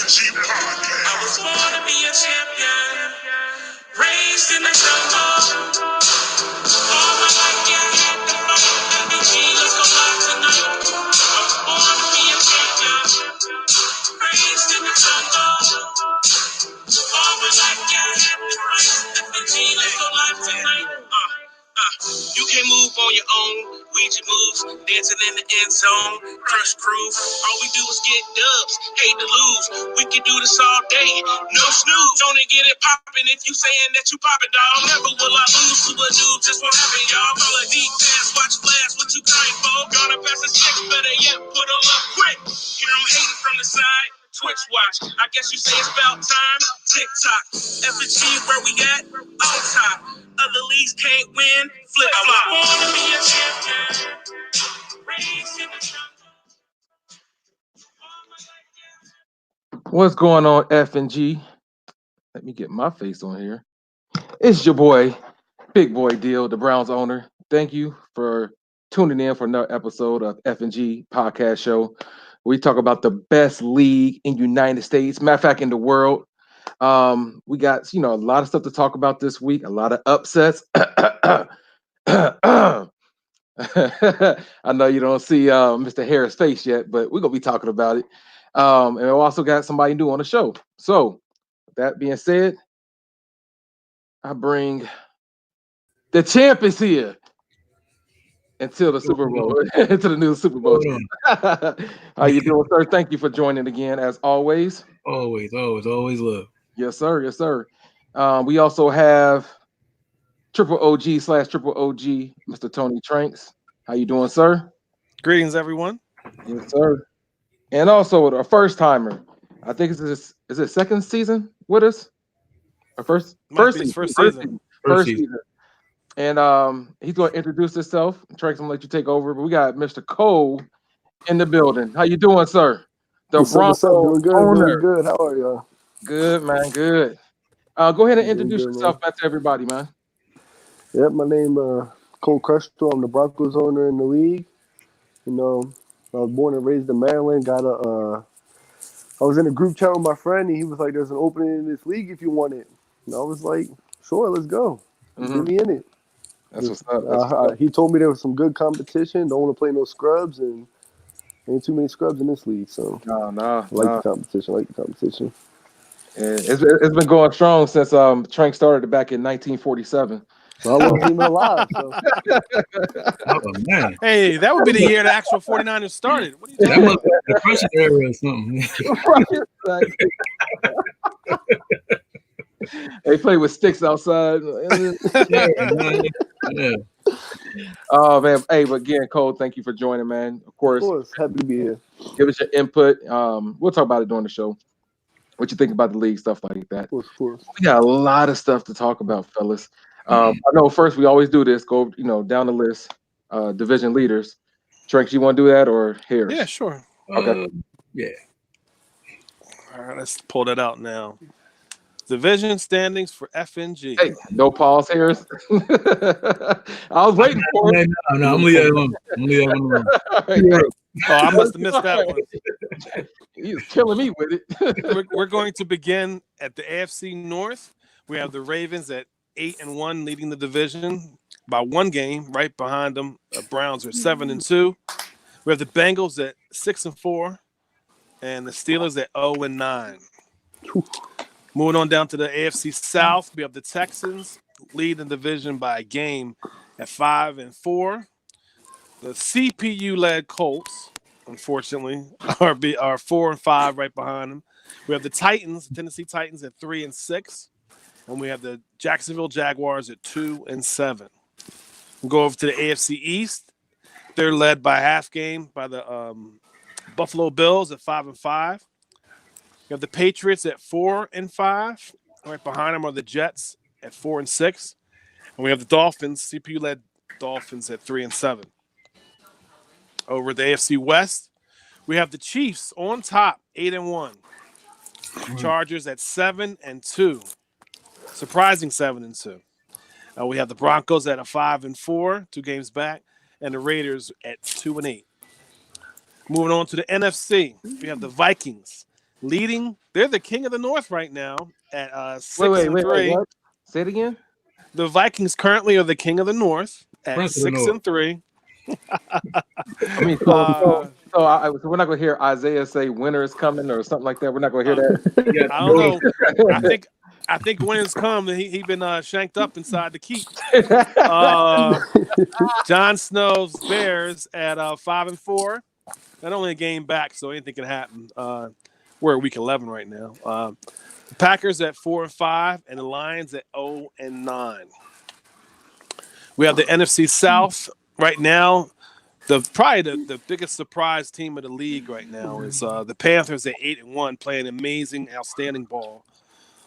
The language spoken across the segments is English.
I was born to be a champion, raised in the jungle. All my life, yeah, I had to fight. FNG, let's go live tonight. I was born to be a champion, raised in the jungle. All my life, yeah, I had to fight. FNG, let's go live tonight. You can't move on your own. Ouija moves, dancing in the end zone. Crush crew, all we do is get dubs. Hate to lose, we can do this all day. No snooze, only get it poppin' if you saying that you poppin', dog. Never will I lose to a dude, just won't happen, y'all. Call a defense, watch flash, what you crying for? Gonna pass a check, better yet, put 'em up quick. Hear 'em hating from the side. Twitch watch, I guess you say it's about time. TikTok, FNG, where we at? On top. Other leagues can't win. Flip flop. I was born to be a champion. Raised in the jungle. What's going on, FNG? Let me get my face on here. It's your boy, Big Boy Deal, the Browns owner. Thank you for tuning in for another episode of FNG Podcast Show. We talk about the best league in United States, matter of fact, in the world. We got a lot of stuff to talk about this week, a lot of upsets. I know you don't see Mr. Harris' face yet, but we're gonna be talking about it. And we also got somebody new on the show. So, with that being said, I bring the champ is here until the Super Bowl, until the new Super Bowl. How you doing, sir? Thank you for joining again, as always. Always love. Yes, sir. Yes, sir. We also have Triple OG / Triple OG, Mr. Tony Tranks. How you doing, sir? Greetings, everyone. Yes, sir. And also a first timer. I think is it second season with us? Or first season. And he's going to introduce himself. Tranks, I'm going to let you take over. But we got Mr. Cole in the building. How you doing, sir? What's up? Doing good. Doing good. How are y'all? Good, man. Good. Go ahead and introduce yourself back to everybody, man. Yep, my name Cole Crestro. I'm the Broncos owner in the league. I was born and raised in Maryland. I was in a group chat with my friend, and he was like, "There's an opening in this league if you want it." And I was like, "Sure, let's go. Get me in it." That's what's up. He told me there was some good competition. Don't want to play no scrubs, and ain't too many scrubs in this league. So no. The competition. Yeah, it's been going strong since Trank started it back in 1947. Well, I wasn't even alive. So. Oh man! Hey, that would be the year the actual 49ers started. What are you talking about? The Depression era or something. They play with sticks outside. Yeah. Oh man! Hey, but again, Cole, thank you for joining, man. Of course, happy to be here. Give us your input. We'll talk about it during the show. What you think about the league, stuff like that. Of course. We got a lot of stuff to talk about, fellas. I know first we always do this. Go, down the list. Division leaders. Tranks, you want to do that or Harris? Yeah, sure. Okay. Yeah. All right, let's pull that out now. Division standings for FNG. Hey, no pause, Harris. I was waiting for it. No, I'm leaving it alone. Oh, I must have missed that one. He's killing me with it. We're going to begin at the AFC North. We have the Ravens at 8-1, leading the division by one game. Right behind them, the Browns are 7-2. We have the Bengals at 6-4, and the Steelers at 0-9. Moving on down to the AFC South, we have the Texans leading the division by a game at 5-4. The CPU-led Colts, unfortunately, are 4-5 right behind them. We have the Titans, Tennessee Titans at 3-6, and we have the Jacksonville Jaguars at 2-7. We'll go over to the AFC East. They're led by a half game by the Buffalo Bills at 5-5. You have the Patriots at 4-5. Right behind them are the Jets at 4-6, and we have the Dolphins, CPU-led Dolphins at 3-7. Over at the AFC West, we have the Chiefs on top, 8-1. Chargers at 7-2. Surprising 7-2. We have the Broncos at a 5-4, 2 games back, and the Raiders at 2-8. Moving on to the NFC, we have the Vikings leading. They're the king of the North right now at 6 Wait, and wait, wait. 3. What? Say it again. The Vikings currently are the king of the North at Prince of the 6 North. and 3. I mean, so we're not gonna hear Isaiah say winter is coming or something like that. We're not gonna hear that. Yeah, I don't know. I think when it's come, he been shanked up inside the keep. Jon Snow's Bears at 5 and 4. Not only a game back, so anything can happen. We're at week 11 right now. The Packers at 4 and 5, and the Lions at 0 and 9. We have the NFC South right now. Probably the biggest surprise team of the league right now is the Panthers at 8 and 1, playing amazing, outstanding ball.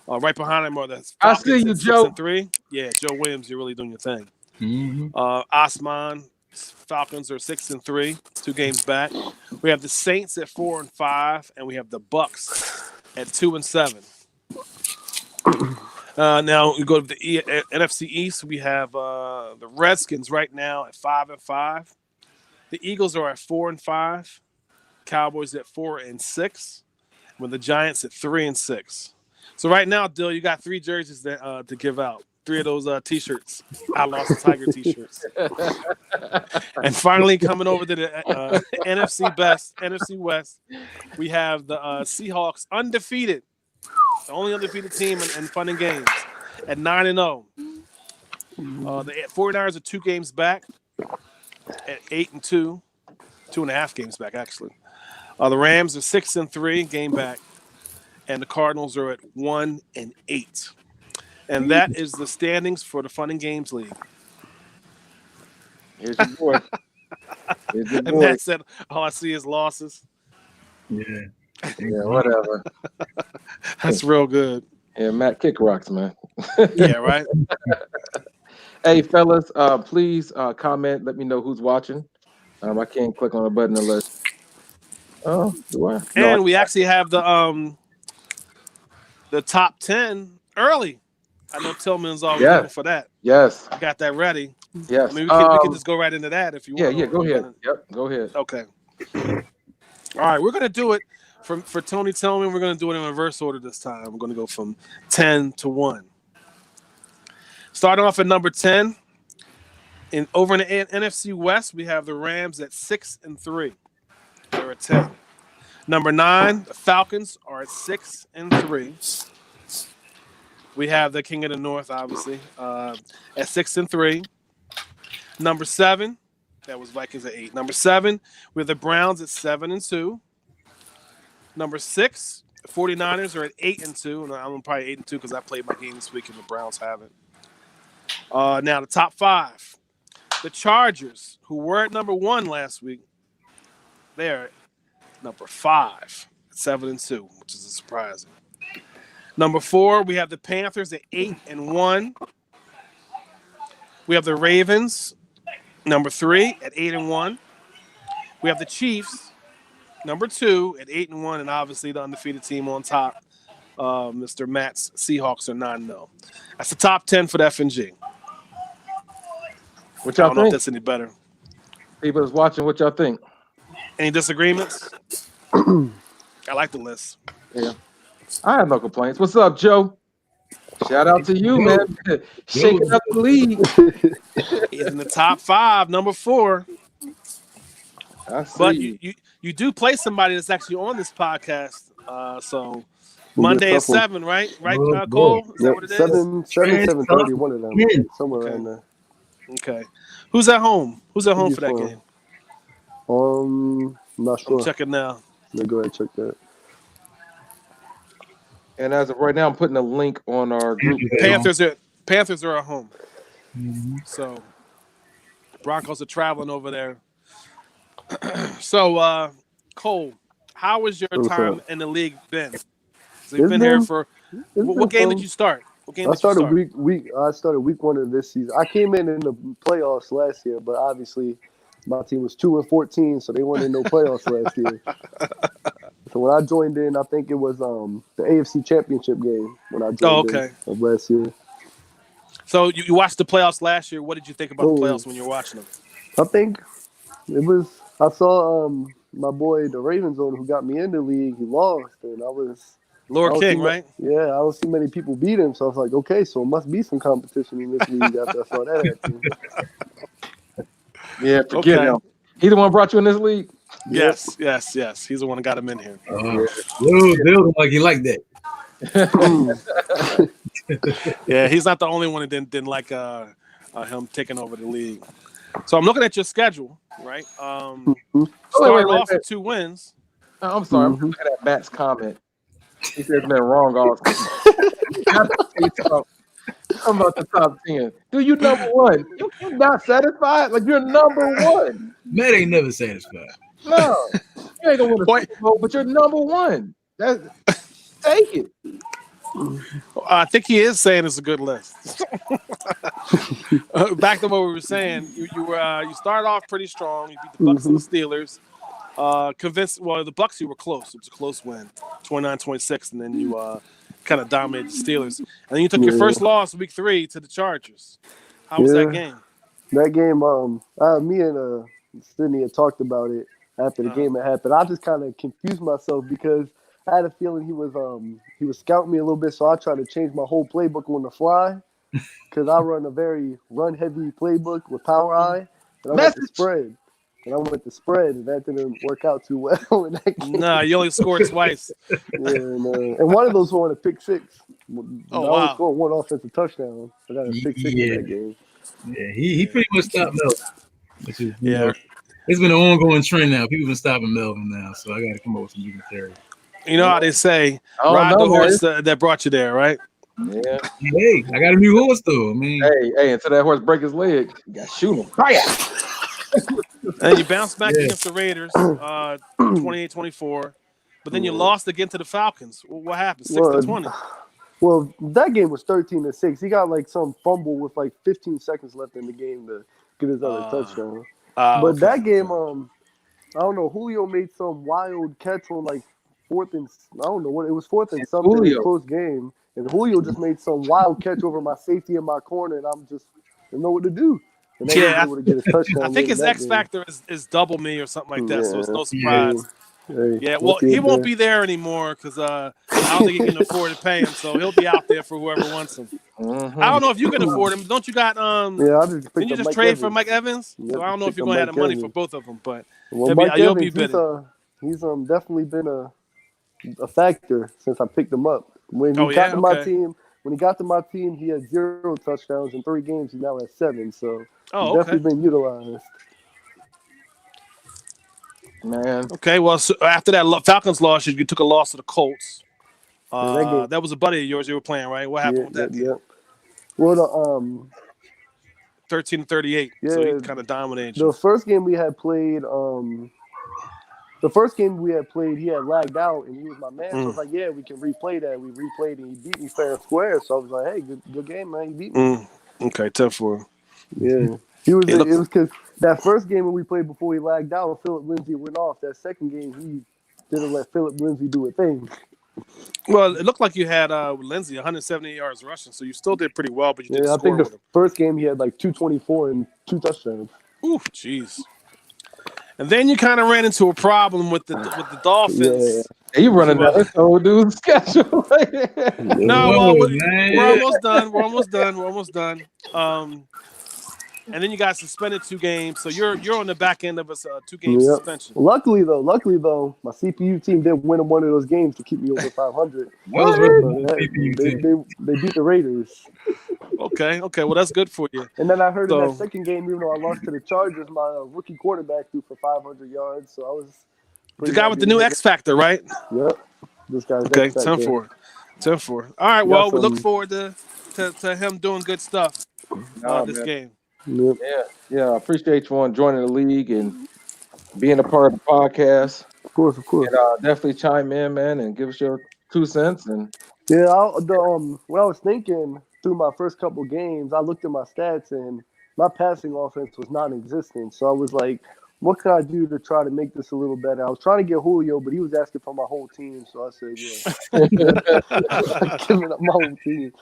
Right behind them are the I Falcons see you, at 6 Joe. and 3. Yeah, Joe Williams, you're really doing your thing. Mm-hmm. Osman Falcons are 6 and 3, 2 games back. We have the Saints at 4 and 5, and we have the Bucks at 2 and 7. Now we go to the NFC East. We have the Redskins right now at 5 and 5. The Eagles are at 4 and 5. Cowboys at 4 and 6. With the Giants at 3 and 6. So right now, Dill, you got 3 jerseys to give out. 3 of those T-shirts. I lost the Tiger T-shirts. And finally, coming over to the NFC West, we have the Seahawks undefeated. The only undefeated team in fun and games at 9 and 0. The 49ers are 2 games back at 8 and 2. 2.5 games back, actually. The Rams are 6 and 3, game back. And the Cardinals are at 1 and 8. And that is the standings for the Fun and Games League. Here's your boy. And Matt said, all I see is losses. Yeah. Yeah, whatever. That's real good. Yeah, Matt kick rocks, man. Yeah, right? Hey, fellas, please comment. Let me know who's watching. I can't click on a button unless. Oh, do I? No, And we actually have the top 10 early. I know Tillman's always looking for that. Yes. I got that ready. Yes. I mean, we can just go right into that if you want. Yeah, go ahead. Yep, go ahead. Okay. All right, we're going to do it for Tony Tillman. We're going to do it in reverse order this time. We're going to go from 10 to 1. Starting off at number 10. Over in the NFC West, we have the Rams at 6 and 3. They're at 10. Number 9, the Falcons are at 6 and 3. We have the King of the North, obviously, at 6 and 3. Number 7, that was Vikings at 8. Number 7, we have the Browns at 7 and 2. Number 6, the 49ers are at 8 and 2. And I'm probably 8 and 2 because I played my game this week and the Browns haven't. Now the top 5, the Chargers, who were at number 1 last week, they're at number 5, 7 and 2, which is surprising. Number 4, we have the Panthers at 8 and 1. We have the Ravens, number 3, at 8 and 1. We have the Chiefs, number 2, at 8 and 1, and obviously the undefeated team on top, Mr. Matt's Seahawks are 9-0. That's the top 10 for the FNG. What y'all I don't know if think? that's any better. People that's watching, what y'all think? Any disagreements? I like the list. Yeah. I have no complaints. What's up, Joe? Shout out to you, man. Shaking up the league. He's in the top 5, number 4. I see. But you do play somebody that's actually on this podcast. So Monday at 7, right? Right, Cole? Is that what it is? 7:30, one of them. Somewhere around there. Okay. Who's at home? Who's at home for that game? I'm not sure. I'm checking now. Let me go ahead and check that. And as of right now, I'm putting a link on our group. Panthers are at home. Mm-hmm. So Broncos are traveling over there. So Cole, how has your time in the league been? So you've been here for what game did you start? I started week 1 of this season. I came in the playoffs last year, but obviously my team was 2 and 14, so they weren't in no playoffs last year. So when I joined in, I think it was the AFC Championship game when I joined in of last year. So you watched the playoffs last year. What did you think about the playoffs when you were watching them? I think it was. I saw my boy, the Ravens owner, who got me in the league, he lost, and I Laura don't King, see right? Yeah, I don't see many people beat him, so I was like, okay, so it must be some competition in this league after I saw that happening. Yeah, forget Okay. him. He the one brought you in this league. Yep. Yes. He's the one that got him in here. Bill like he like that. Yeah, he's not the only one that didn't like him taking over the league. So I'm looking at your schedule, right? Started off with 2 wins. I'm sorry. I'm looking at Matt's comment. He said it's been wrong all I'm about the top 10. Dude, you number one. You're not satisfied? Like, you're number one. Matt ain't never satisfied. No. You ain't gonna win a Super Bowl, but you're number one. Take it. I think he is saying it's a good list. Back to what we were saying, you started off pretty strong. You beat the Bucks and the Steelers. The Bucks, you were close. It was a close win, 29-26, and then you kind of dominated the Steelers. And then you took your first loss week 3 to the Chargers. How was that game? That game, me and Sydney had talked about it after the game had happened. I just kind of confused myself because I had a feeling he was scouting me a little bit, so I tried to change my whole playbook on the fly because I run a very run-heavy playbook with power eye, and I went to spread. And that didn't work out too well in that game. Nah, you only scored twice. And one of those were on a pick six. I only scored one offensive touchdown. I got a pick six in that game. Yeah, he pretty much stopped Melvin. You know, it's been an ongoing trend now. People have been stopping Melvin now, so I got to come up with some new material. You know how they say, ride the horse that brought you there, right? Yeah. Hey, I got a new horse though. I mean, hey, until that horse break his leg, you got to shoot him. Fire! And you bounced back against the Raiders, 28-24. But then you lost again to the Falcons. What happened? 6-20. Well, that game was 13-6. He got like some fumble with like 15 seconds left in the game to get his other touchdown. But that game, I don't know. Julio made some wild catch on like fourth and it was fourth and something in a close game, and Julio just made some wild catch over my safety in my corner, and I didn't know what to do. And then he was able to get his touchdown. I think his X factor is double me or something like that, so it's no surprise. Well, he won't be there anymore because I don't think he can afford to pay him, so he'll be out there for whoever wants him. I don't know if you can afford him. Don't you got didn't you just trade for Mike Evans? So I don't know if you're going to have the money for both of them, but you'll be bidding. He's definitely been a factor since I picked him up. When he got to my team, he had 0 touchdowns in 3 games. He now has 7, so he's definitely been utilized. Man. Okay, well, so after that Falcons loss, you took a loss to the Colts. That was a buddy of yours you were playing, right? What happened with that game? Well, 13-38. So he kind of dominated you. The first game we had played, he had lagged out, and he was my man. So I was like, yeah, we can replay that. We replayed, and he beat me fair and square. So I was like, hey, good game, man. You beat me. Okay, 10-4. Yeah. It was because that first game when we played before he lagged out, Philip Lindsay went off. That second game, he didn't let Philip Lindsay do a thing. Well, it looked like you had Lindsay 178 yards rushing, so you still did pretty well, but you didn't score. I think the first game he had like 224 and 2 touchdowns. Ooh, jeez. And then you kind of ran into a problem with the Dolphins. Yeah, you running down this old dude's schedule. No, we're almost done. And then you got suspended 2 games, so you're on the back end of a 2-game suspension. Luckily though, my CPU team did win one of those games to keep me over 500. They beat the Raiders. Okay, well that's good for you. And then I heard in that second game, even though I lost to the Chargers, my rookie quarterback threw for 500 yards. So I was the guy with the new X factor, right? Yep. This guy's okay. 10-4. 10-4. All right. Well, we look forward to him doing good stuff this game. Yep. Yeah. I appreciate you on joining the league and being a part of the podcast. Of course. And definitely chime in, man, and give us your 2 cents. And what I was thinking through my first couple games, I looked at my stats and my passing offense was non-existent. So I was like, what can I do to try to make this a little better? I was trying to get Julio, but he was asking for my whole team. So I said, giving up my whole team.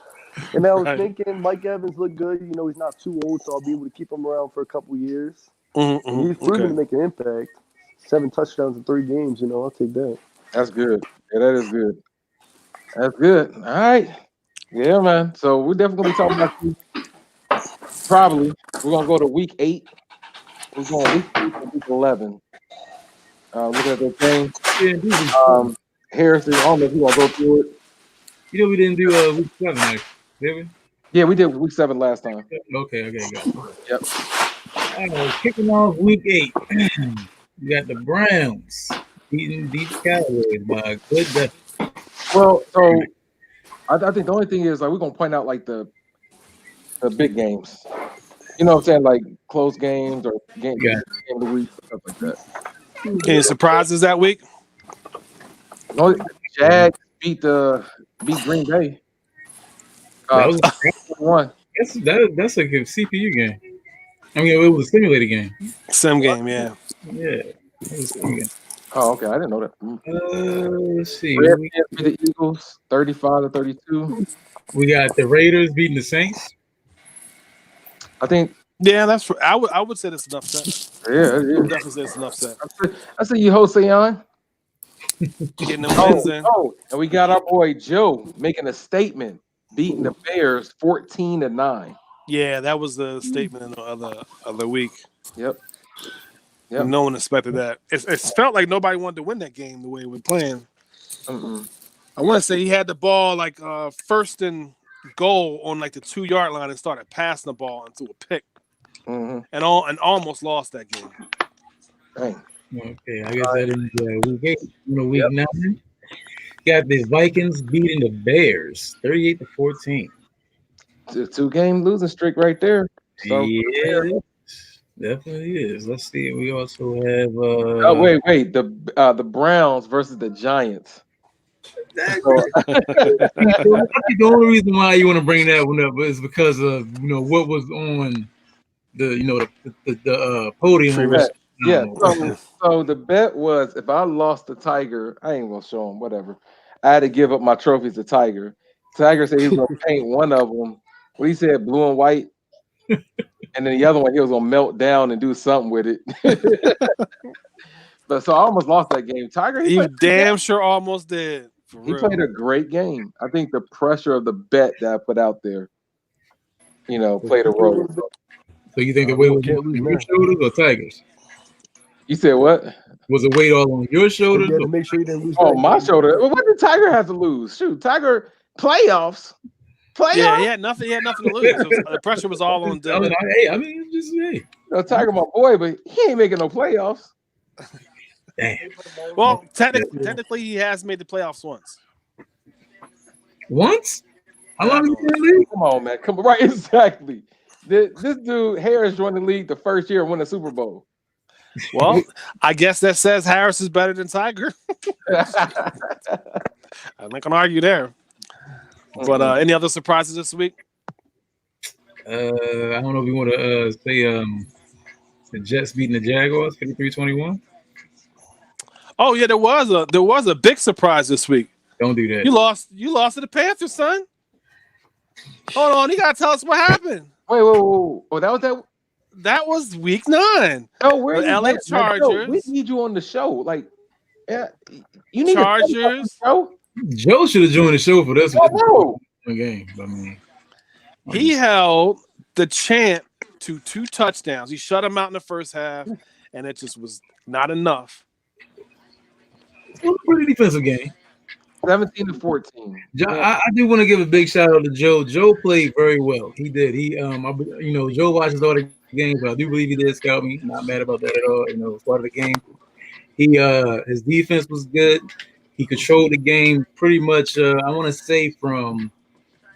And I was thinking Mike Evans looked good. You know, he's not too old, so I'll be able to keep him around for a couple years. He's proven to make an impact. 7 touchdowns in 3 games. I'll take that. That's good. Yeah, that is good. That's good. All right. Yeah, man. So we're definitely talking about you. Probably. We're gonna go to week 8. We're going week 8 and week 11. Looking at the thing. Harrison, I don't know if you want to go through it. We didn't do week 7, actually, did we? Yeah, we did week 7 last time. Okay, got it. Yep. Kicking off week 8. You got the Browns beating the Cowboys by a good death. Well, so I think the only thing is, like, we're gonna point out like the big games. You know what I'm saying? Like close games or game of the week, stuff like that. Any surprises that week? No, Jags beat Green Bay. That was 1. that's like a CPU game. I mean, it was a simulated game. Sim game, yeah. Yeah. That was a sim game. Oh, okay. I didn't know that. Let's see. Redskins beat the Eagles 35-32. We got the Raiders beating the Saints. I think. Yeah, that's. I would say that's an upset. Yeah. I would definitely say it's an upset. I see you, Hoseon. Getting them wins in. And we got our boy Joe making a statement, beating the Bears 14-9. Yeah, that was the statement in the other week. Yep. No one expected that. It felt like nobody wanted to win that game the way we were playing. I want to say he had the ball like first and goal on like the 2-yard line and started passing the ball into a pick, and almost lost that game. Dang. Okay, I guess that is week 8. Week 9. Got the Vikings beating the Bears 38-14. It's a 2-game losing streak right there. So, yeah, definitely is. Let's see. We also have. Wait. The Browns versus the Giants. I think the only reason why you want to bring that one up is because of what was on the podium. Yeah. So the bet was if I lost the Tiger, I ain't gonna show him. Whatever. I had to give up my trophies to Tiger. Tiger said he was gonna paint one of them. What he said, blue and white, and then the other one he was gonna melt down and do something with it. But so I almost lost that game. Tiger, you damn sure almost did. He played a great game. I think the pressure of the bet that I put out there, played a role. So you think the weight was on your shoulders or Tiger's? You said what? Was the weight all on your shoulders? You to make sure you didn't lose. Oh, my shoulder. Well, what did Tiger have to lose? Shoot, Tiger playoffs. Yeah, he had nothing. He had nothing to lose. The pressure was all on Dylan. I mean, just Tiger, my boy, but he ain't making no playoffs. Damn. Well, technically, he has made the playoffs once. Once? How long has he been in the league? Come on, man. Come on. Right, exactly. This dude, Harris, joined the league the first year and won the Super Bowl. Well, I guess that says Harris is better than Tiger. I'm not gonna argue there. But any other surprises this week? I don't know if you want to say the Jets beating the Jaguars 53-21. Oh yeah, there was a big surprise this week. Don't do that. You lost to the Panthers, son. Hold on, you gotta tell us what happened. Wait. Oh, that was that. That was week 9. Oh, where the LA Chargers? We need you on the show. Like, yeah, you need Chargers. Joe should have joined the show for this one game. I mean, he held the champ to 2 touchdowns. He shut him out in the first half, and it just was not enough. It was a pretty defensive game. 17-14. I do want to give a big shout out to Joe. Joe played very well. He did. Joe watches all the games, but I do believe he did scout me. Not mad about that at all. Part of the game. His defense was good. He controlled the game pretty much. I want to say from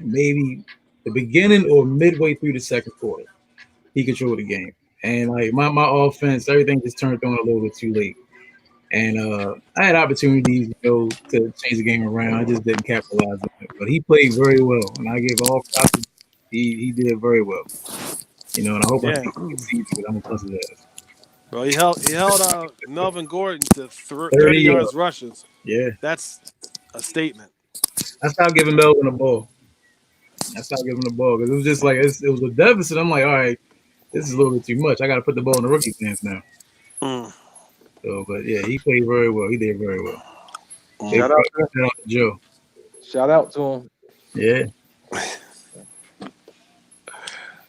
maybe the beginning or midway through the second quarter, he controlled the game. And like my offense, everything just turned on a little bit too late. And I had opportunities, to change the game around. I just didn't capitalize on it. But he played very well, and I give all props. He did very well. And I hope I can succeed because I'm a plus of that. Well, he held Melvin Gordon to 30 yards rushes. Yeah, that's a statement. I stopped giving Melvin the ball. Because it was just like it was a deficit. I'm like, all right, this is a little bit too much. I got to put the ball in the rookie's hands now. So, but yeah, he played very well. He did very well. Shout out to Joe. Shout out to him. Yeah.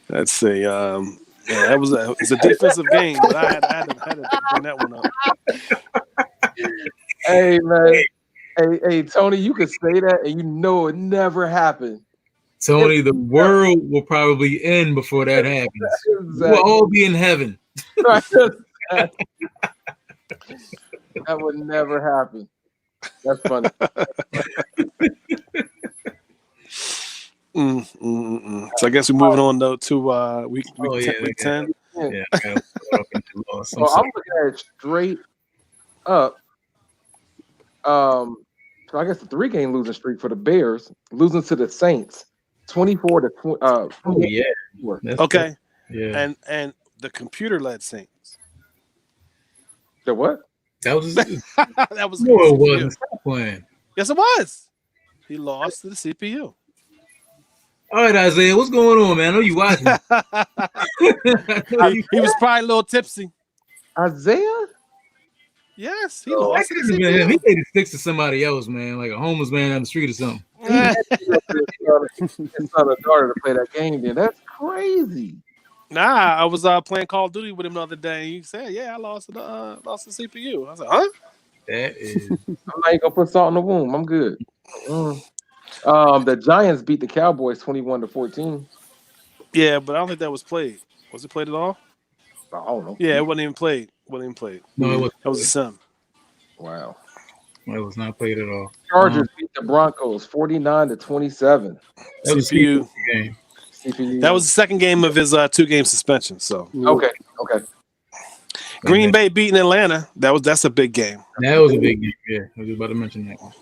Let's see. Yeah, it's a defensive game, but I had to bring that one up. Hey man, hey Tony, you could say that and you know it never happened. Tony, the world will probably end before that happens. We'll all be in heaven. That would never happen. That's funny. So I guess we're moving on though to week 10. Yeah. So I'm looking at it straight up. So I guess the 3-game losing streak for the Bears, losing to the Saints, 24-20. Oh yeah. Okay. Yeah. And the computer led Saints. The what? That was that was no, it wasn't. Stop playing. Yes, it was. He lost to the CPU. All right, Isaiah, what's going on, man? I know you watching. He was probably a little tipsy. Isaiah? Yes, he lost to the CPU. He made it sticks to somebody else, man, like a homeless man down the street or something. It's not a daughter to play that game. Then that's crazy. Nah, I was playing Call of Duty with him the other day. And he said, "Yeah, I lost the CPU." I was like, "Huh?" That is. I'm not even gonna put salt in the wound. I'm good. The Giants beat the Cowboys 21-14. Yeah, but I don't think that was played. Was it played at all? I don't know. Yeah, it wasn't even played. No, it wasn't. That was a sim. Wow. It was not played at all. Chargers beat the Broncos 49-27. That was CPU game. CPU. That was the second game of his 2-game suspension. So okay. Green Bay beating Atlanta. That's a big game. That was a big game. Yeah, I was just about to mention that one.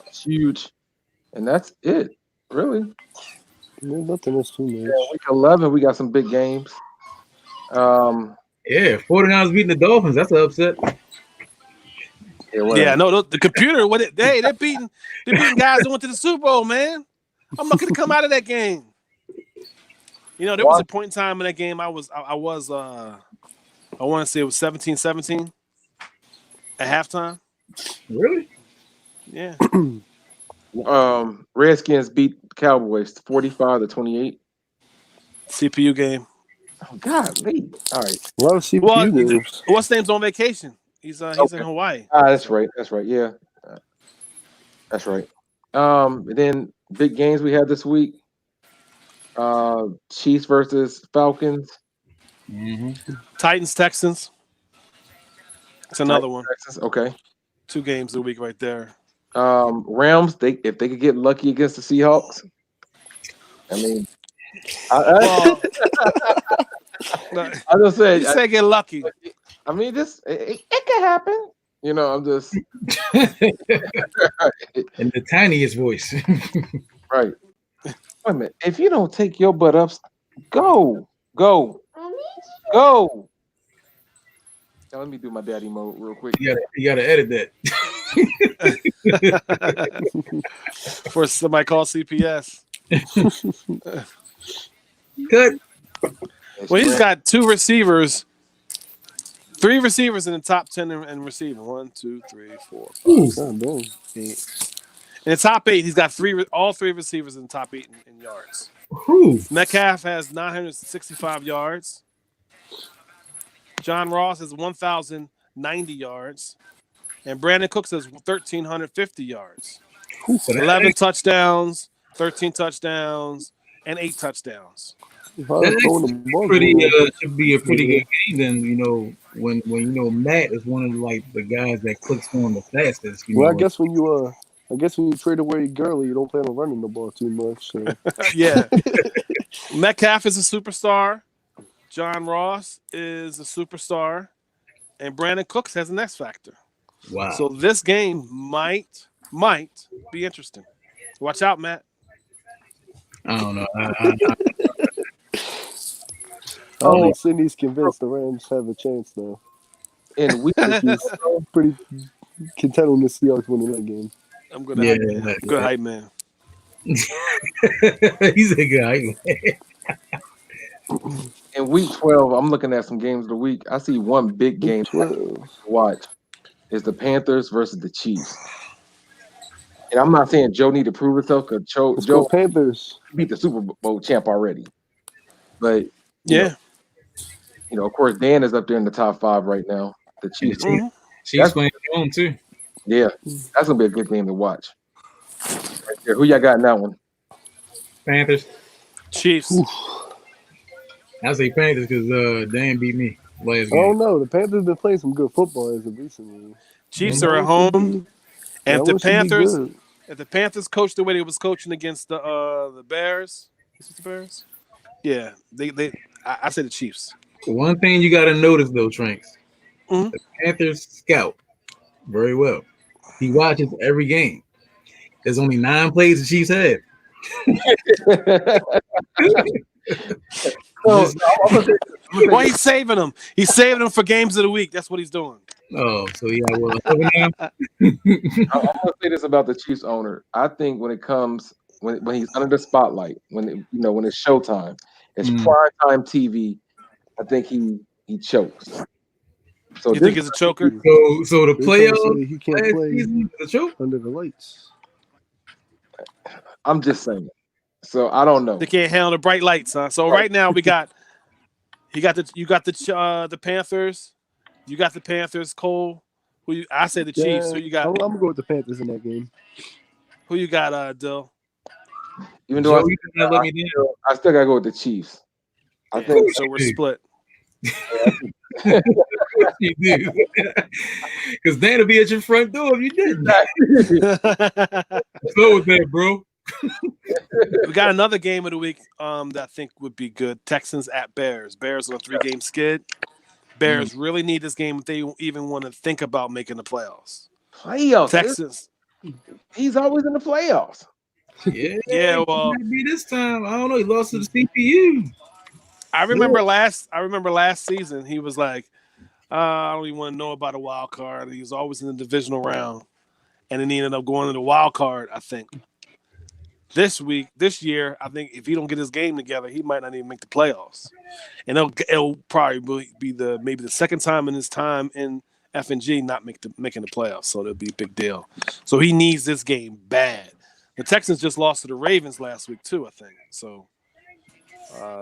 It's huge, and that's it. Really. Nothing else too much. Yeah, week 11, we got some big games. Yeah, 49ers beating the Dolphins. That's an upset. Yeah, no, the computer. They're beating guys that went to the Super Bowl, man. I'm not gonna come out of that game. You know, there was a point in time in that game I want to say it was 17-17 at halftime. Really? Yeah. Redskins beat Cowboys 45-28. CPU game. Oh God, Lee. All right. A lot of CPU games. What's name's on vacation? He's in Hawaii. That's right. That's right. Yeah. That's right. Then big games we had this week. Chiefs versus Falcons. Mm-hmm. Titans, Texans. It's another one. Texans. Okay. 2 games a week right there. Rams, if they could get lucky against the Seahawks. I mean, I just said, you say get lucky. I mean, it could happen. You know, I'm just in the tiniest voice. Right. Wait a minute. If you don't take your butt up, go. Now, let me do my daddy mode real quick. You gotta edit that. For somebody call CPS. Good. Well, he's got 3 receivers in the top 10 in receiving. 1, 2, 3, 4, 5, 6, 8. In the top 8, he's got all 3 receivers in the top 8 in yards. Ooh. Metcalf has 965 yards. John Ross has 1,090 yards. And Brandon Cooks has 1,350 yards. 11 touchdowns, 13 touchdowns, and 8 touchdowns. That should be a pretty good game then, you know, when you know Matt is one of the guys that clicks on the fastest. I guess when you trade away Gurley, you don't plan on running the ball too much. So. Yeah. Metcalf is a superstar. John Ross is a superstar. And Brandon Cooks has an X factor. Wow. So this game might be interesting. Watch out, Matt. I don't know. I think Sydney's convinced the Rams have a chance now. And we pretty content on the Seahawks winning that game. I'm good hype man. He's a good hype man. In week 12, I'm looking at some games of the week. I see one big game Week 12. to watch is the Panthers versus the Chiefs. And I'm not saying Joe need to prove himself because Let's go Joe Panthers. beat the Super Bowl champ already. But Yeah. of course, Dan is up there in the top 5 right now. The And the Chiefs. Mhm. Chiefs playing at home too. Yeah, that's gonna be a good game to watch. Right there. Who y'all got in that one? Panthers. Chiefs. Oof. I say Panthers because Dan beat me last I don't game. know. The Panthers been playing some good football as of recently. Chiefs That are at one should home. be- And that one should be good. if the Panthers coached the way they was coaching against the Bears, is it the Bears? Yeah, I say the Chiefs. One thing you got to notice though, Tranks, Mhm. the Panthers scout very well. He watches every game. There's only 9 plays the Chiefs have. So, Well, he's saving them. He's saving them for games of the week. That's what he's doing. Oh, so yeah, well, 11 now. I'm gonna say this about the Chiefs owner. I think when it comes when he's under the spotlight, when it's showtime, it's prime time TV. I think he chokes. So You think he's a choker? So the They trying to playoffs say he can't last play season, the choke. under the lights. I'm just saying. So I don't know. They can't handle the bright lights, huh? So right now you got the Panthers. You got the Panthers, Cole. I say the Chiefs. Who you got? I'm gonna go with the Panthers in that game. Who you got, Dill? Even though Joe, you cannot let me down. I still gotta go with the Chiefs. I Yeah, think so we're split. You do. Because Dan will be at your front door if you didn't. So with that, bro. We got another game of the week that I think would be good. Texans at Bears. Bears on a 3-game skid. Bears really need this game if they even want to think about making the playoffs. playoffs. Texans. He's always in the playoffs. Yeah, well, be this time. I don't know. He lost to the CPU. I remember last season he was like, I don't even want to know about a wild card. He was always in the divisional round, and then he ended up going to the wild card. I think this year, I think if he don't get his game together, he might not even make the playoffs. And it'll probably be maybe the second time in his time in FNG not making the playoffs. So it'll be a big deal. So he needs this game bad. The Texans just lost to the Ravens last week too, I think. So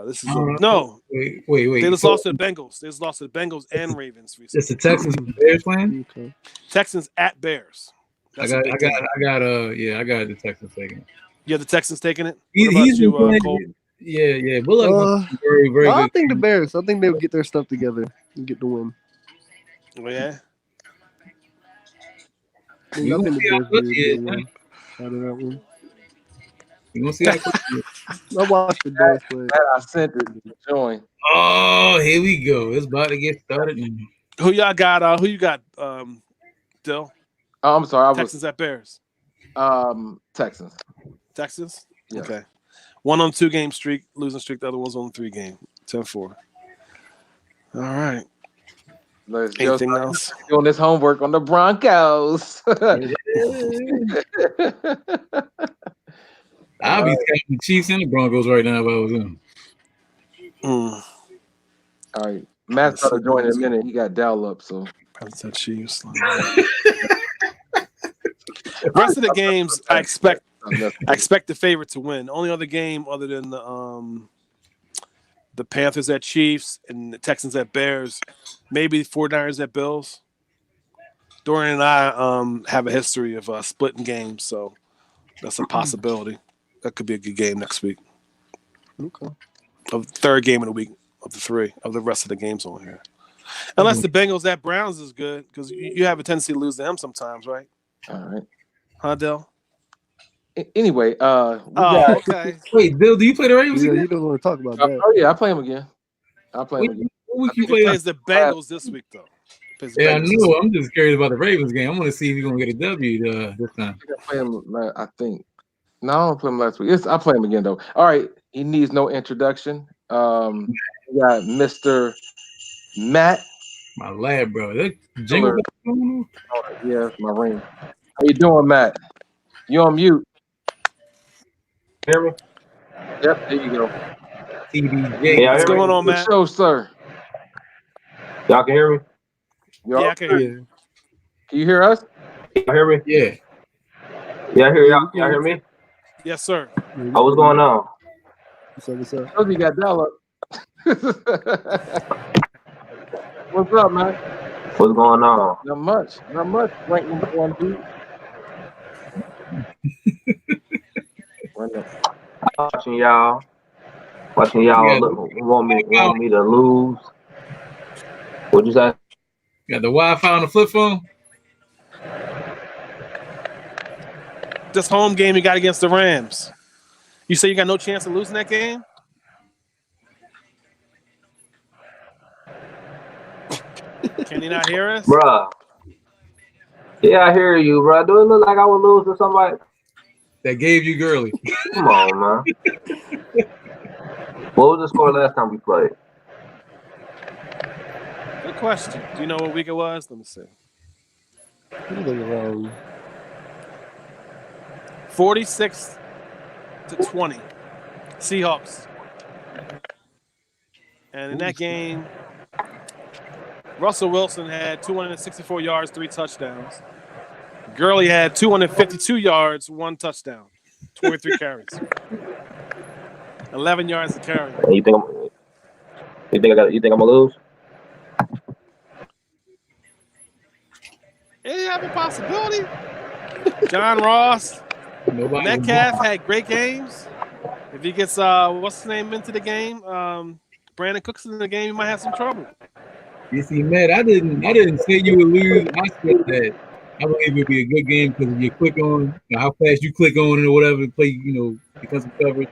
this is no. Wait. They just lost to the Bengals. They just lost to the Bengals and Ravens recently. It's the Texans and Bears playing. Okay. Texans at Bears. I got the Texans taking it. Yeah, the Texans taking it. He's What about been you, playing- Cole? Yeah. Bullock very, very I good. think the Bears. I think they'll get their stuff together and get the win. Oh, yeah. I You think gonna the see how Bears good will he get is, the man. win out of that one. You gonna see how quick he is. I watched the Bears play. I sent it to join. Oh, here we go. It's about to get started. Who y'all got? Who you got, Dill? Oh, I'm sorry. Texans at Bears. Texans. Texans? Yeah. Okay. One on 2-game streak, losing streak. The other one's on 3-game. 10-4. All right. Anything else? Doing this homework on the Broncos. I'll be scouting the Chiefs and the Broncos right now if I was him. All right. Matt's got to join in a minute. He got dial up, so. That's that Chiefs. Rest of the games, I expect the favorite to win. Only other game other than the Panthers at Chiefs and the Texans at Bears, maybe 49ers at Bills. Dorian and I have a history of splitting games, so that's a possibility. That could be a good game next week. Okay. Of the third game of the week of the 3 of the rest of the games on here. Unless the Bengals at Browns is good, because you have a tendency to lose to them sometimes, right? All right. Huh, Del? Anyway, okay. Wait, Bill, do you play the Ravens Yeah, again? he doesn't want to talk about that. Oh yeah, I play him again. I'll play him again. What week you He play? plays the Bengals this week, though. Yeah, I know. I'm just curious about the Ravens game. I want to see if he's gonna get a W this time. I play him. I think. No, I don't play him last week. I play him again though. All right, he needs no introduction. We got Mr. Matt. My lad, bro. That jingle. Yeah, my ring. How you doing, Matt? You on mute? Terrible. Yep, there you go. TDJ. Y'all What's hear me? going on, Good Matt? show, sir. Y'all can hear me? You Yeah, all I can hear Yeah, you. Can you hear us? Y'all hear me? Yeah. Yeah, I hear yeah, y'all. we Y'all hear can. me? Yes, sir. Yeah, we Oh, what's can hear going you. on? What's up? Told you got dial up. What's up, man? What's going on? Not much. Not much. Rank number one, dude. Rank number- Watching y'all. Watching You y'all got, look, want me to lose. What'd you say? got the Wi-Fi on the flip phone? This home game you got against the Rams. You say you got no chance of losing that game? Can you not hear us? Bruh. Yeah, I hear you, bruh. Do it look like I would lose to somebody? That gave you girly. Come on, man. What was the score last time we played? Good question. Do you know what week it was? Let me see. It was like around 46-20. Seahawks. And in that game, Russell Wilson had 264 yards, 3 touchdowns. Gurley had 252 yards, 1 touchdown, 23 carries, 11 yards to carry. And you think I'm gonna lose? It have a possibility. John Ross, Nobody. Metcalf had great games. If he gets what's his name into the game, Brandon Cooks in the game, he might have some trouble. You see, Matt, I didn't say you would lose. I said that I believe it would be a good game because if you click on how fast you click on it or whatever to play, defensive coverage,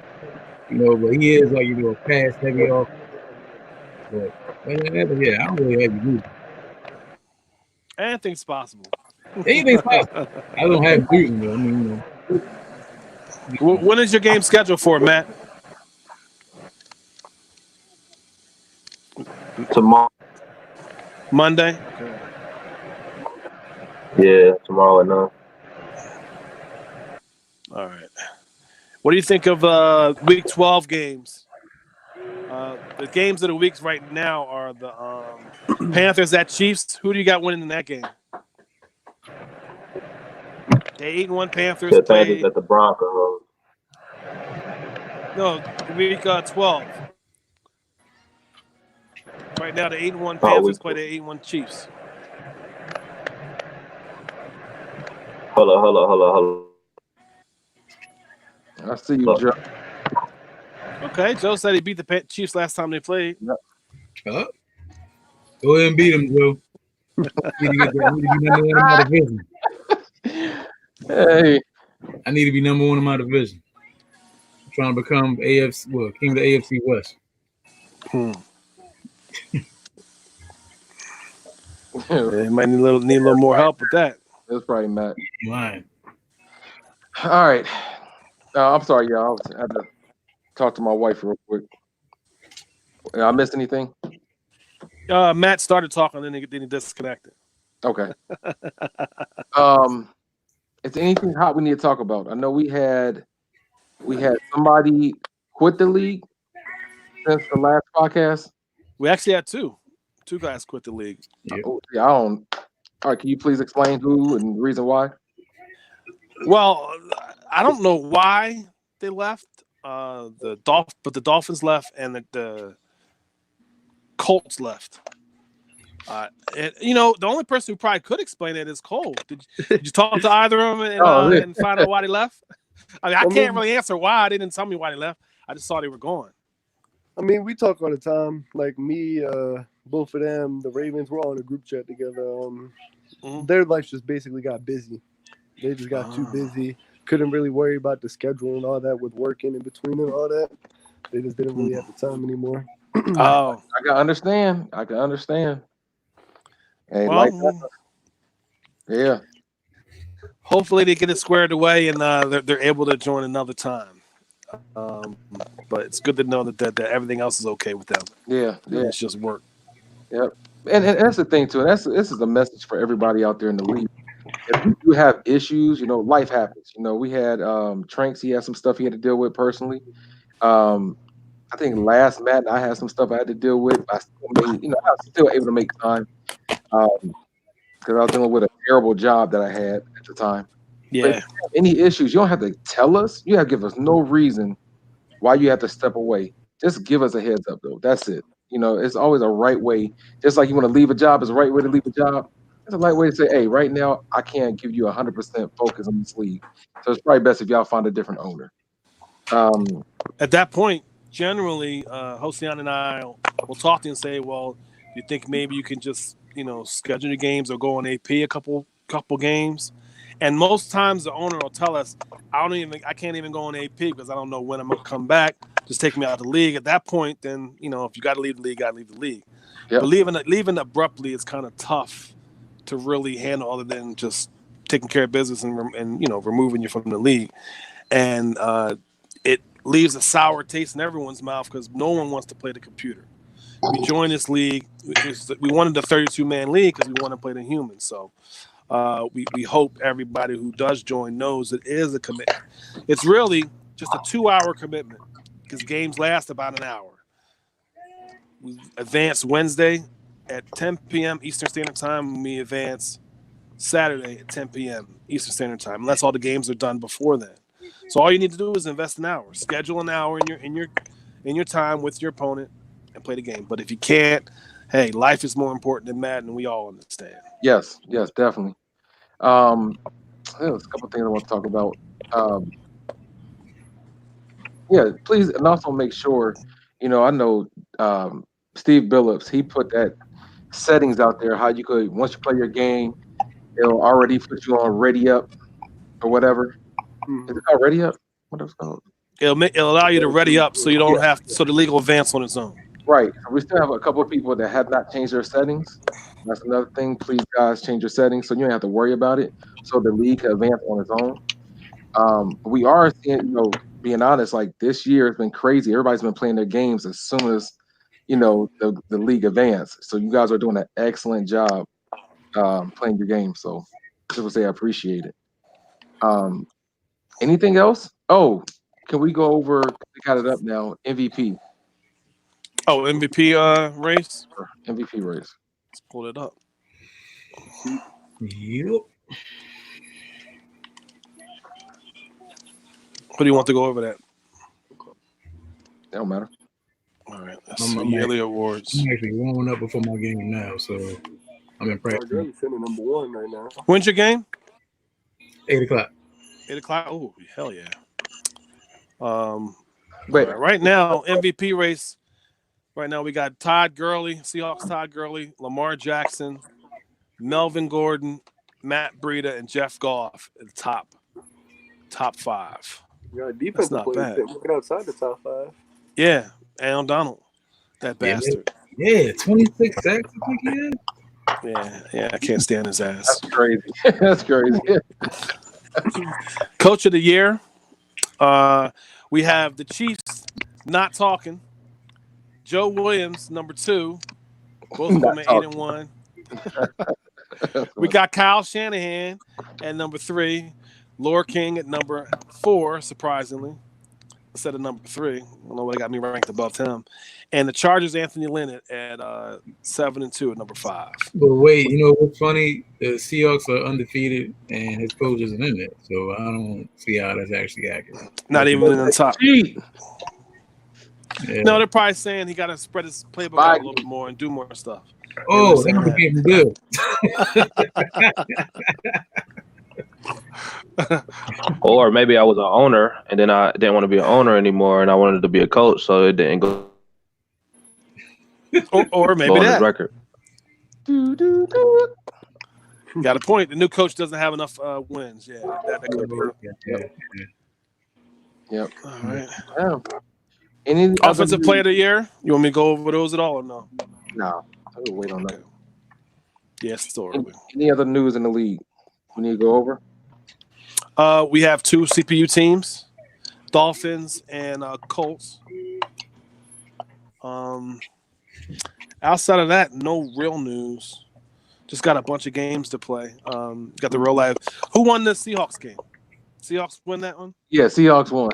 but he is like, a pass heavy off. But yeah, I don't really have you losing. Anything's possible. Anything's possible. I don't have you losing though. I mean, When is your game scheduled for, Matt? Tomorrow. Monday. Okay. Yeah, tomorrow at 9. All right. What do you think of Week 12 games? The games of the weeks right now are the Panthers at Chiefs. Who do you got winning in that game? The 8-1 Panthers The Panthers play. at the Broncos. No, Week 12. Right now, the 8-1 Oh, Panthers week. play the 8-1 Chiefs. Hold on. I see you, Joe. Okay, Joe said he beat the Chiefs last time they played. go ahead and beat him, Joe. I need to be number one in my division. Hey, I need to be number one in my division. I'm trying to become king of the AFC West. They might need a little more help with that. that's probably Matt. Lying. All right. I'm sorry, y'all. I had to talk to my wife real quick. I missed anything? Matt started talking, then he disconnected. Okay. Is there anything hot we need to talk about? I know we had somebody quit the league since the last podcast. We actually had two guys quit the league. Yep. Yeah, I don't. All right, can you please explain who and the reason why? Well, I don't know why they left. But the Dolphins left and the Colts left. The only person who probably could explain it is Cole. Did you talk to either of them and find out why they left? I mean, I can't really answer why. They didn't tell me why they left. I just saw they were gone. I mean, we talk all the time. Like me, both of them, the Ravens, we're all in a group chat together. Their life just basically got busy. They just got too busy. Couldn't really worry about the schedule and all that with working in between and all that. They just didn't really have the time anymore. Oh, I can understand. Hey, well, yeah. hopefully they get it squared away and they're able to join another time. But it's good to know that everything else is okay with them. Yeah. It's just work. Yep. And that's the thing too. And this is a message for everybody out there in the league. If you do have issues, life happens. We had Tranks. He had some stuff he had to deal with personally. I think last Madden I had some stuff I had to deal with. I still made, I was still able to make time because I was dealing with a terrible job that I had at the time. But if Yeah. you have any issues, you don't have to tell us. You have to give us no reason why you have to step away. Just give us a heads up, though. That's it. It's always a right way. Just like you want to leave a job, is a right way to leave a job. It's a right way to say, hey, right now I can't give you 100% focus on this league. So it's probably best if y'all find a different owner. At that point, generally, Hossein and I will talk to you and say, well, do you think maybe you can just, schedule your games or go on AP a couple games? And most times the owner will tell us, I can't even go on AP because I don't know when I'm gonna come back. Just take me out of the league. At that point, then if you got to leave the league, got to leave the league. Yep. But leaving abruptly is kind of tough to really handle, other than just taking care of business and removing you from the league. And it leaves a sour taste in everyone's mouth because no one wants to play the computer. We joined this league. We wanted the 32-man league because we want to play the humans. So we hope everybody who does join knows it is a commitment. It's really just a 2-hour commitment because games last about an hour. We advance Wednesday at 10 p.m. Eastern Standard Time. We advance Saturday at 10 p.m. Eastern Standard Time, unless all the games are done before then. So all you need to do is invest an hour, schedule an hour in your time with your opponent, and play the game. But if you can't, hey, life is more important than Madden, and we all understand. Yes, definitely. There's a couple things I want to talk about. Yeah, please, and also make sure, I know Steve Billups, he put that settings out there, how you could, once you play your game, it'll already put you on ready up or whatever. Is it called ready up? What is it called? It'll allow you to ready up so you don't so the league will advance on its own. Right. We still have a couple of people that have not changed their settings. That's another thing. Please, guys, change your settings so you don't have to worry about it. So the league can advance on its own. We are seeing, being honest, like this year has been crazy. Everybody's been playing their games as soon as, the league advanced. So you guys are doing an excellent job playing your game. So just want to say I appreciate it. Anything else? Oh, can we go over? We got it up now. MVP. Oh, MVP race. MVP race. Let's pull it up. Yep. Who do you want to go over that? That don't matter. All right. Let's see. Yearly awards. I'm actually warming up before my game now, so I'm impressed. You're sitting number one right now. When's your game? 8:00. 8 o'clock. Oh, hell yeah. Wait. Right now, MVP race. Right now, we got Todd Gurley, Seahawks Todd Gurley, Lamar Jackson, Melvin Gordon, Matt Breida, and Jeff Goff at the top 5. You got a defensive player looking outside the top 5. Yeah, Aaron Donald, that bastard. Yeah, 26 sacks, I think he had. Yeah, I can't stand his ass. That's crazy. That's crazy. Coach of the year, we have the Chiefs not talking. Joe Williams, number 2, both of them at 8-1. We got Kyle Shanahan at number 3, Laura King at number 4, surprisingly, instead of number 3. I don't know why they got me ranked above him. And the Chargers, Anthony Lynn at 7-2 at number 5. But wait, what's funny? The Seahawks are undefeated, and his coach isn't in it, so I don't see how that's actually accurate. Not even in the top. Yeah. No, they're probably saying he got to spread his playbook out a little bit more and do more stuff. Oh, that would be good. Or maybe I was an owner and then I didn't want to be an owner anymore and I wanted to be a coach, so it didn't go. Or maybe that. Record. Got a point. The new coach doesn't have enough wins. Yeah, that could be. Yep. All right. Yeah. Any Offensive player of the year? You want me to go over those at all or no? No. I will wait on that. Yeah, it's still early. Any other news in the league we need to go over? We have 2 CPU teams, Dolphins and Colts. Outside of that, no real news. Just got a bunch of games to play. Got the real life. Who won the Seahawks game? Seahawks win that one? Yeah, Seahawks won.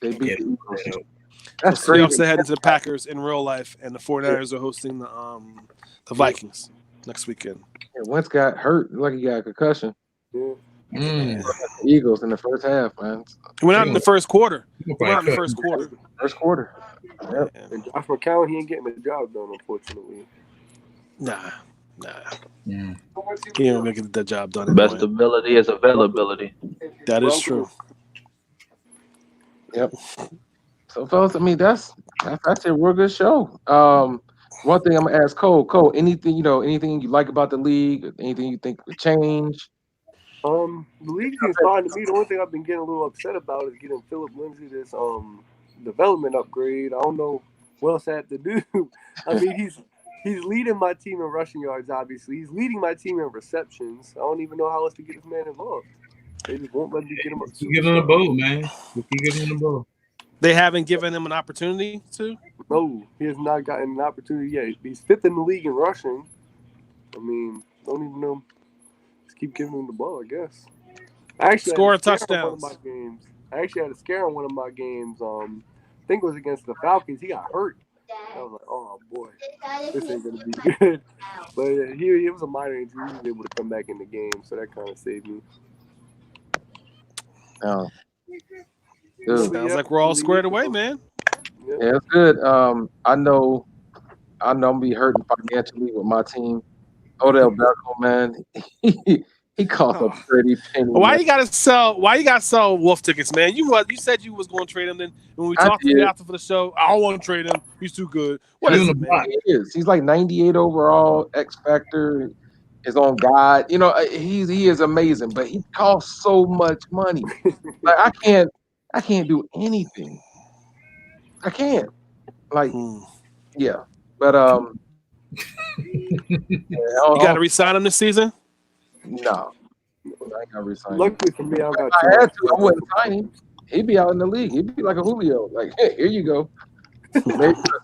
They beat the Eagles. So That's crazy. Seahawks are heading to the Packers in real life, and the 49ers are hosting the Vikings next weekend. Yeah, Wentz got hurt, like he got a concussion. Yeah. Mm. The Eagles in the first half, man. He went out in the first quarter. He He went out in the cut. first quarter. First quarter. Yep. Yeah. And Josh McCown, he ain't getting the job done, unfortunately. Nah. Mm. He ain't making the job done. Best Anyway. ability is availability. That is true. Yep. So, fellas, I mean, that's a real good show. One thing I'm gonna ask Cole. Cole, anything you like about the league? Anything you think would change? The league seems fine to me. The only thing I've been getting a little upset about is getting Philip Lindsay this development upgrade. I don't know what else I have to do. I mean, he's leading my team in rushing yards. Obviously, he's leading my team in receptions. I don't even know how else to get this man involved. They just won't let me get him up. Keep giving him the ball, man. Keep giving him the ball. They haven't given him an opportunity to. No, he has not gotten an opportunity yet. He's fifth in the league in rushing. I mean, don't even know. Just keep giving him the ball, I guess. I actually Score had a scare on touchdowns. one of my games. I actually had a scare on one of my games. I think it was against the Falcons. He got hurt. I was like, oh boy, this ain't gonna be good. But he was a minor injury. He was able to come back in the game, so that kind of saved me. Oh. Sounds Good. like we're all squared away, man. Yeah, it's good. I know I'm gonna be hurting financially with my team. Odell Beckham, man, he cost a pretty penny. Why man. you gotta sell Wolf tickets, man? You said you was gonna trade him. Then when we I talked to did. you after for the show, I don't want to trade him. He's too good. What He's is on it, the man? block. He is. He's like 98 overall, X Factor, his own God. You know, he is amazing, but he costs so much money. Like I can't do anything. I can't. Like, yeah. But You got to resign him this season. no. I ain't gonna resign him. Luckily for me, I got. If I had to, I wouldn't sign him. He'd be out in the league. He'd be like a Julio. Like, hey, here you go.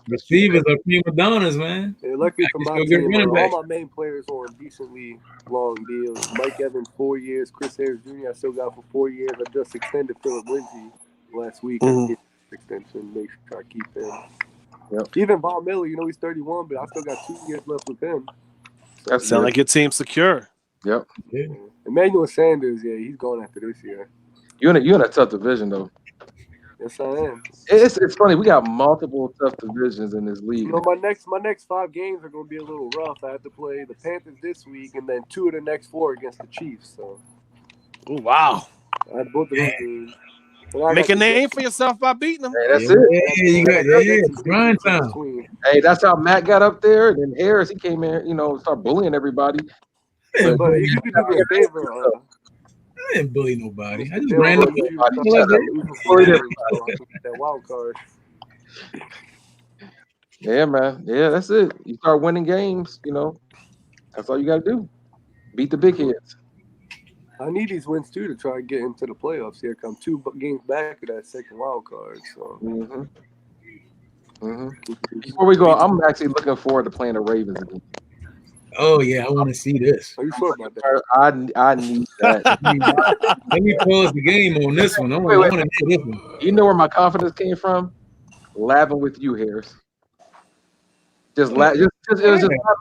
Receivers are prima donnas, man. Yeah, luckily for my Still good team, running back. all my main players on decently long deals. Mike Evans 4 years, Chris Harris Jr. I still got for 4 years. I just extended Philip Lindsay last week. Extension, make sure I keep him. Yep. Even Von Miller, he's 31, but I still got 2 years left with him. That Sound like your team's secure. Yep. Yeah. Emmanuel Sanders, yeah, he's going after this year. You're in a tough division though. Yes, I am. It's funny. We got multiple tough divisions in this league. My next 5 games are going to be a little rough. I have to play the Panthers this week, and then 2 of the next 4 against the Chiefs. So, Oh wow! I had both of those games. Make a name for yourself by beating them. Hey, that's Yeah, it. you got grind time. Hey, that's how Matt got up there. And then Harris, he came in, started bullying everybody. I But if you could do me a favor, didn't bully nobody. I just Bill, ran up. that wild card. Yeah, man. Yeah, that's it. You start winning games, that's all you got to do. Beat the big heads. I need these wins too to try to get into the playoffs. Here come 2 games back of that second wild card. So. Before we go, I'm actually looking forward to playing the Ravens again. Oh yeah, I want to see this. Are you sure about that? I need that. Let me pause the game on this one. I want to see this one. You know where my confidence came from? Laughing with you, Harris. Just laughing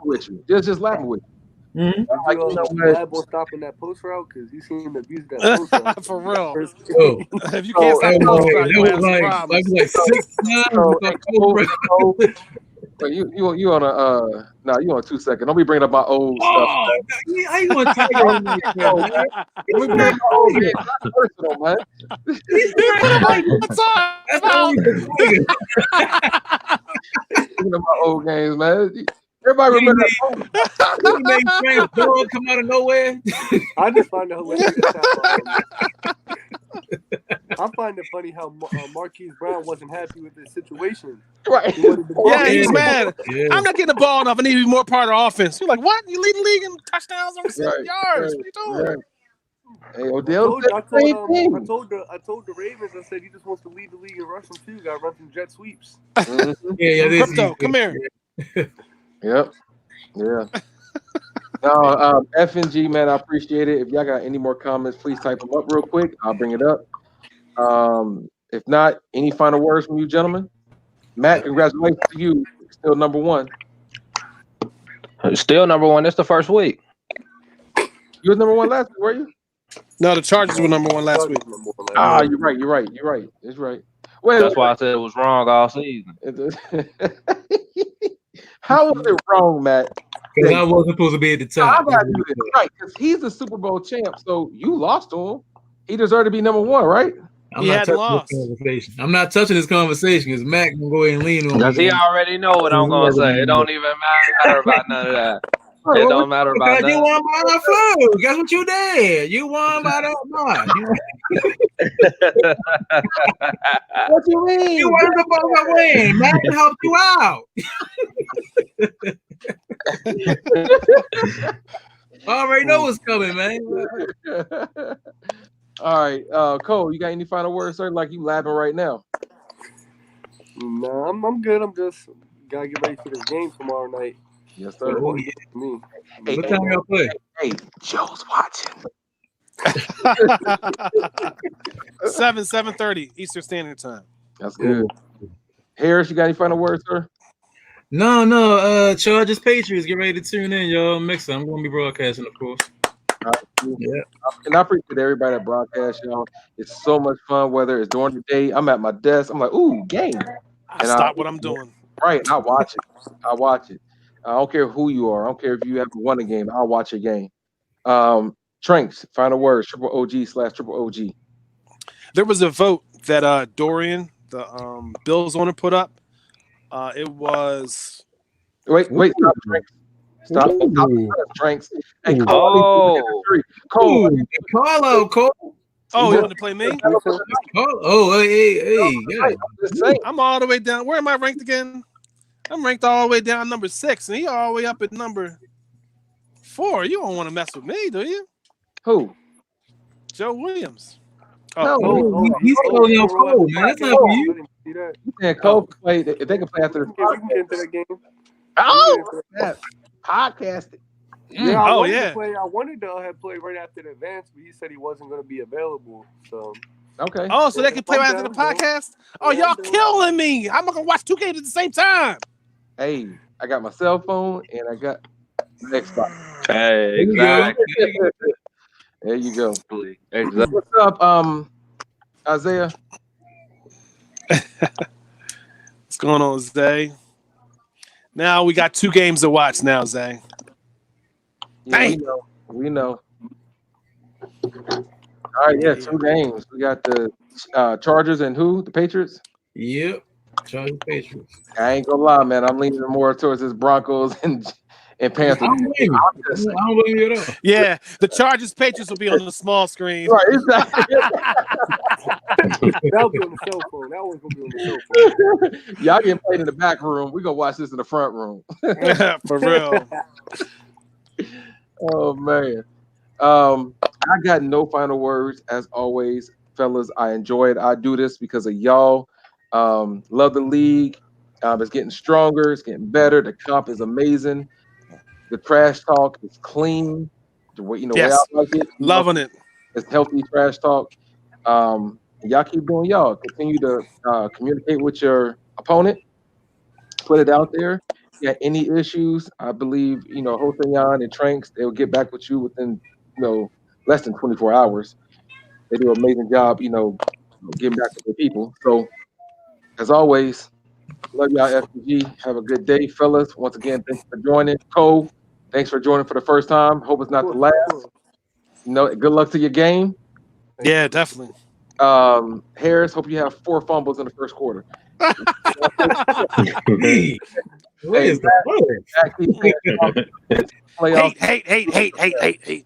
with you. Just laughing with you. Mm-hmm. Lab will stop in that post route because you seem to abuse that post route. For real. Oh. If you can't stop post route, you have some problems. Like 6 times. You on a you on 2 seconds. Don't be bringing up my old stuff. How you want to take it like that, man? We bring up my old games. That's personal, man. Bringing up my old games, man. Everybody remember that dog come out of nowhere. I just find it hilarious I find it funny how Marquise Brown wasn't happy with this situation. Right. Yeah, he's mad. Yeah. I'm not getting the ball enough. I need to be more part of the offense. You're like, what? You lead the league in touchdowns and receiving yards. What are you doing? Right. Hey, Odell, I told the Ravens, I said he just wants to lead the league in rushing too. Got to run some jet sweeps. Crypto, come here. Yep. Yeah. No, FNG, man, I appreciate it. If y'all got any more comments, please type them up real quick. I'll bring it up. If not, any final words from you, gentlemen? Matt, congratulations to you. Still number one. Still number one. It's the first week. You was number one last week, were you? No, the Chargers were number one last week. You're right. It's right. Wait. That's why I said it was wrong all season. How was it wrong, Matt? Because I wasn't supposed to be at the top. I gotta do this right because he's the Super Bowl champ. So you lost to him. He deserved to be number one, right? I'm not touching this conversation because Mac can go ahead and lean on me. Because he already know what I'm gonna say. It don't even matter about none of that. It don't matter about that. You won by that food. Guess what you did? You won by that much. What you mean? You weren't supposed to win. Mac helped you out. I already know what's coming, man. All right, Cole, you got any final words, sir? Like you laughing right now? No, I'm good. I'm just gotta get ready for this game tomorrow night. Yes, sir. Oh, yeah. Me. Hey, What time y'all play? Hey, Joe's watching. 7:30 Eastern Standard Time. That's good. Harris, you got any final words, sir? No. Chargers Patriots. Get ready to tune in, y'all. Mix it. I'm gonna be broadcasting, of course. All right, cool. Yeah. And I appreciate everybody that broadcast, y'all. It's so much fun, whether it's during the day. I'm at my desk. I'm like, ooh, game. I stop what I'm doing. Right. I watch it. I don't care who you are. I don't care if you haven't won a game. I'll watch a game. Tranks, final words, triple OG. There was a vote that Dorian, the Bills owner, put up. It was. Wait, stop, Tranks. Stop, Tranks. Hey, Cole. Cole. Oh, you want to play me? Hey. Yeah. I'm all the way down. Where am I ranked again? I'm ranked all the way down number 6, and he all the way up at number 4. You don't want to mess with me, do you? Who? Joe Williams. No, he's calling out Cole, man. That's not for you. Yeah, Cole can play. If they can play after the We can get into that game. Podcast. Yeah, I wanted to have played right after the advance, but he said he wasn't going to be available. So okay. Oh, so they can play right after the podcast? Oh, y'all killing me. I'm not going to watch 2 games at the same time. Hey, I got my cell phone and I got my Xbox. Hey, exactly. There you go. Exactly. What's up, Isaiah? What's going on, Zay? Now we got 2 games to watch now, Zay. Yeah, we know. All right, 2 games. We got the Chargers and who? The Patriots? Yep. Chargers Patriots. I ain't gonna lie, man. I'm leaning more towards this Broncos and Panthers. I don't blame you at all. Yeah, the Chargers Patriots will be on the small screen. Right, exactly. that'll be on the cell phone. That one's gonna be on the cell phone. Y'all getting played in the back room. We're gonna watch this in the front room. For real. Oh man. I got no final words as always, fellas. I enjoy it. I do this because of y'all. Love the league. It's getting stronger, it's getting better. The comp is amazing. The trash talk is clean. The way way I like it. Loving it. It's healthy trash talk. Y'all keep doing y'all. Continue to communicate with your opponent. Put it out there. Yeah, any issues, I believe, Hoseyan and Tranks, they'll get back with you within, less than 24 hours. They do an amazing job, getting back to the people. So, as always, love y'all, FNG. Have a good day, fellas. Once again, thanks for joining. Cole, thanks for joining for the first time. Hope it's not the last. Good luck to your game. Yeah, definitely. Harris, hope you have 4 fumbles in the first quarter. Hey, what is that? Hate.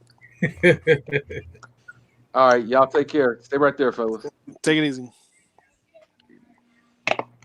All right, y'all take care. Stay right there, fellas. Take it easy.